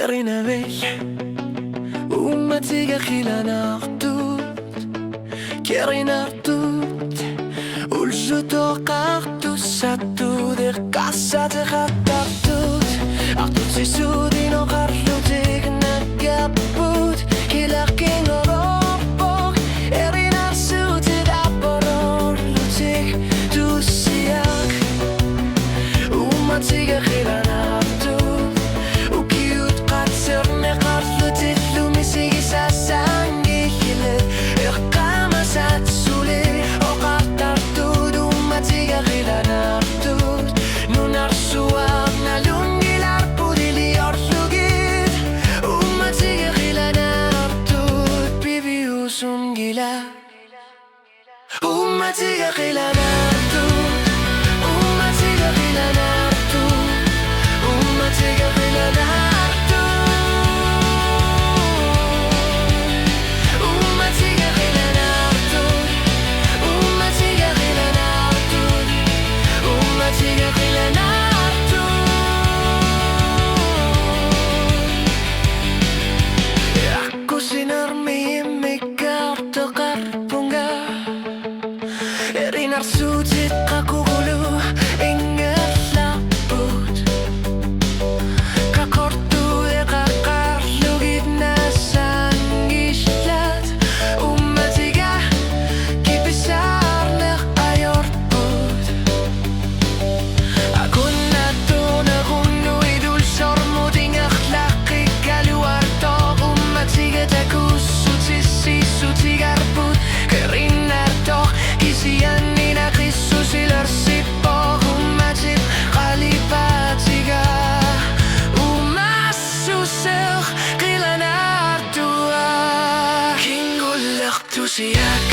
Erina vell ummatiga qilanaqtut Kerinartut Ulju toqaqtus Sattudir kassati xattartut Artut sisudino qarlutik nagaput Hilaqin oropok Erinar sutit aporolutik tusiak Ummatiga qilanaqtut Ukiut qatsirne qarlutik Lumisigi sasangi hilet Iqqama satsuli Oqartartut Ummatiga qilanaqtut Nunar suaq nalungilar pudili orlugit Ummatiga qilanaqtut Bibi usungila Ummatiga qilanaqtut Ummatiga qilanaqtut Ummatiga qilanaqtut Ummatiga qilanaqtut Ummatiga qilanaqtut Ummatiga qilanaqtut Aku sinarmi mikkarto qarpunga Erinar sutit qakugulu ingatlaput Kakortu qaqarlugit nasangishlat Ummatiga kipisarliq ayorput Akunnatuna gunnu idul sormutin akhlaqi kaluartoq Ummatiga takussut sissisutigarput Kerinartoq kisiannina qissusilarsipoq Ummatit qalipatiga Ummassuseq qilanartua Kingulliq tusiak